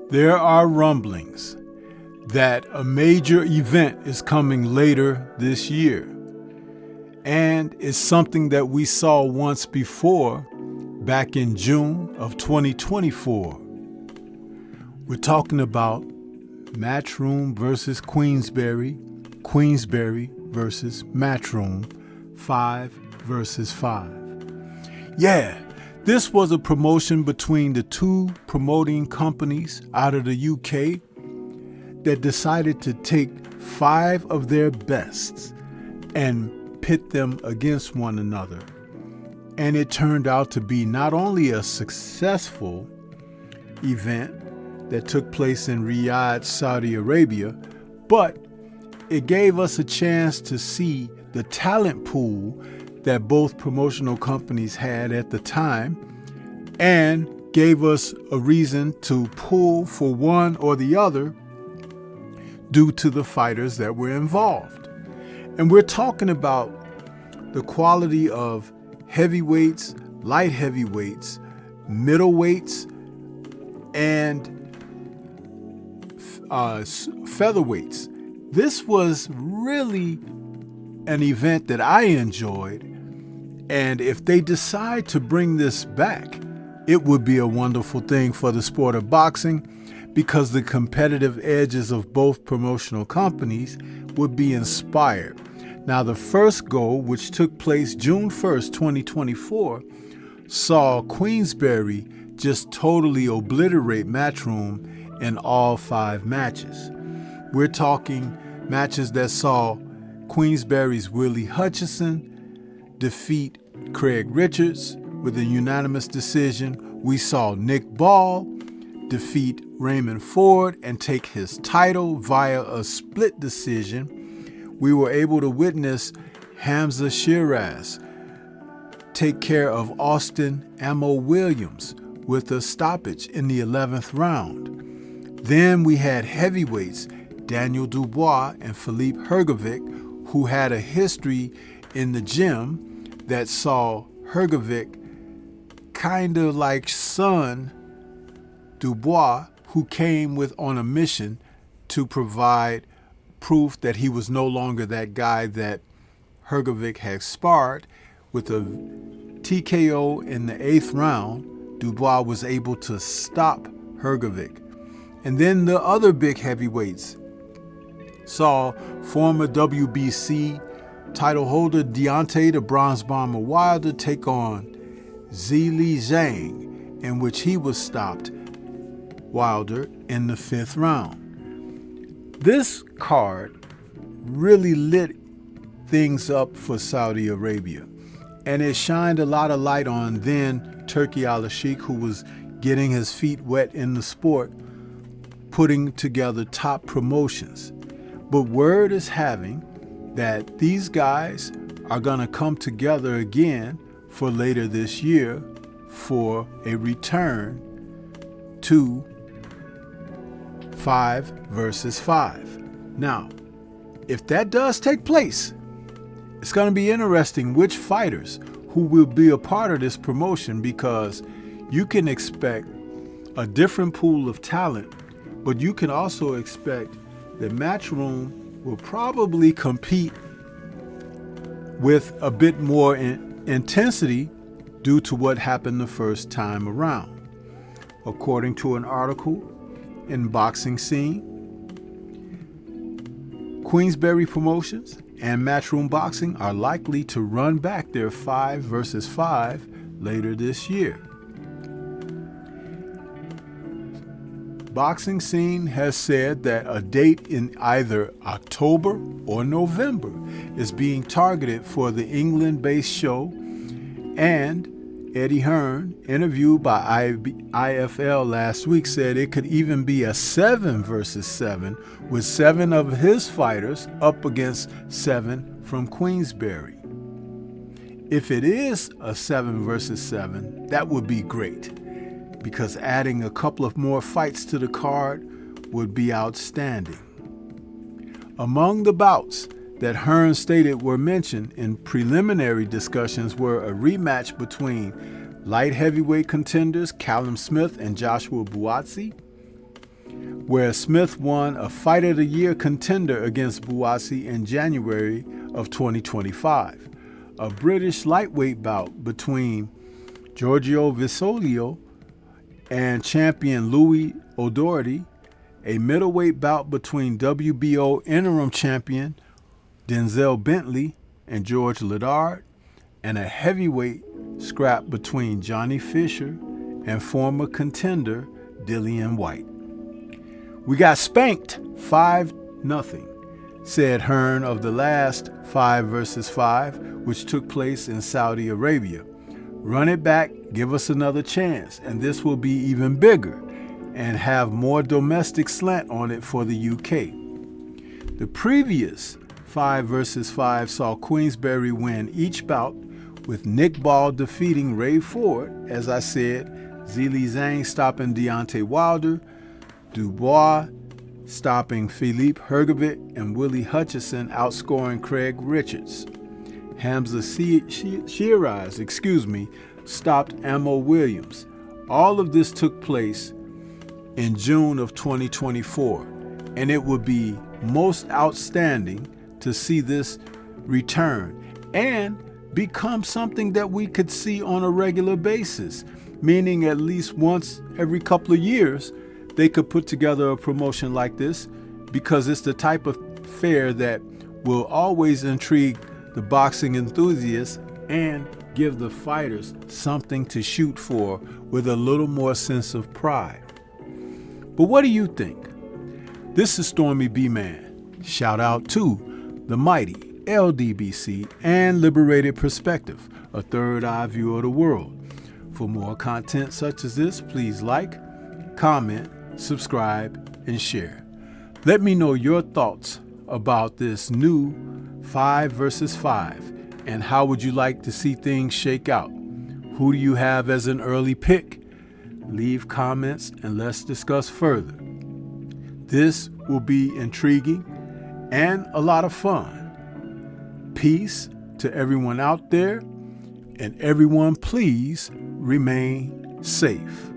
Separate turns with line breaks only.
There are rumblings that a major event is coming later this year, and it's something that we saw once before back in June of 2024. We're talking about Matchroom versus Queensberry, Queensberry versus Matchroom, 5 versus 5. Yeah, this was a promotion between the two promoting companies out of the UK that decided to take 5 of their bests and pit them against one another. And it turned out to be not only a successful event that took place in Riyadh, Saudi Arabia, but it gave us a chance to see the talent pool that both promotional companies had at the time, and gave us a reason to pull for one or the other due to the fighters that were involved. And we're talking about the quality of heavyweights, light heavyweights, middleweights, and featherweights. This was really an event that I enjoyed, and if they decide to bring this back, it would be a wonderful thing for the sport of boxing, because the competitive edges of both promotional companies would be inspired. Now, the first go, which took place June 1st, 2024, saw Queensberry just totally obliterate Matchroom in all 5 matches. We're talking matches that saw Queensberry's Willie Hutchison defeat Craig Richards with a unanimous decision. We saw Nick Ball defeat Raymond Ford and take his title via a split decision. We were able to witness Hamza Shiraz take care of Austin Ammo Williams with a stoppage in the 11th round. Then we had heavyweights Daniel Dubois and Philippe Hrgovic, who had a history in the gym that saw Hrgovic kind of like son Dubois, who came on a mission to provide proof that he was no longer that guy that Hrgovic had sparred. With a TKO in the 8th round, Dubois was able to stop Hrgovic. And then the other big heavyweights saw former WBC title holder Deontay the Bronze Bomber Wilder take on Zhilei Zhang, in which he was stopped, Wilder, in the 5th round. This card really lit things up for Saudi Arabia, and it shined a lot of light on then Turki Al-Sheikh, who was getting his feet wet in the sport, putting together top promotions. But word is having that these guys are going to come together again for later this year for a return to 5 versus 5. Now, if that does take place, it's going to be interesting which fighters who will be a part of this promotion, because you can expect a different pool of talent, but you can also expect that Matchroom will probably compete with a bit more intensity due to what happened the first time around. According to an article in Boxing Scene, Queensberry Promotions and Matchroom Boxing are likely to run back their 5 versus 5 later this year. Boxing Scene has said that a date in either October or November is being targeted for the England-based show, and Eddie Hearn, interviewed by IFL last week, said it could even be a 7 versus 7, with 7 of his fighters up against 7 from Queensberry. If it is a 7 versus 7, that would be great, because adding a couple of more fights to the card would be outstanding. Among the bouts that Hearn stated were mentioned in preliminary discussions were a rematch between light heavyweight contenders Callum Smith and Joshua Buatsi, where Smith won a Fight of the Year contender against Buatsi in January of 2025. A British lightweight bout between Giorgio Visolio and champion Louis O'Doherty, a middleweight bout between WBO interim champion Denzel Bentley and George Liddard, and a heavyweight scrap between Johnny Fisher and former contender Dillian White. We got spanked 5-0, said Hearn of the last 5 versus 5, which took place in Saudi Arabia. Run it back, give us another chance, and this will be even bigger and have more domestic slant on it for the UK. The previous 5 versus 5 saw Queensberry win each bout, with Nick Ball defeating Ray Ford, as I said, Zhilei Zhang stopping Deontay Wilder, Dubois stopping Philippe Hergovit, and Willie Hutchison outscoring Craig Richards. Hamza Shiraz, stopped Amo Williams. All of this took place in June of 2024, and it would be most outstanding to see this return and become something that we could see on a regular basis, meaning at least once every couple of years they could put together a promotion like this, because it's the type of fair that will always intrigue the boxing enthusiasts and give the fighters something to shoot for with a little more sense of pride. But what do you think? This is Stormy B-Man. Shout out to the mighty LDBC and Liberated Perspective, a third eye view of the world. For more content such as this, please like, comment, subscribe, and share. Let me know your thoughts about this new 5 versus 5, and how would you like to see things shake out? Who do you have as an early pick? Leave comments and let's discuss further. This will be intriguing and a lot of fun. Peace to everyone out there, and everyone please remain safe.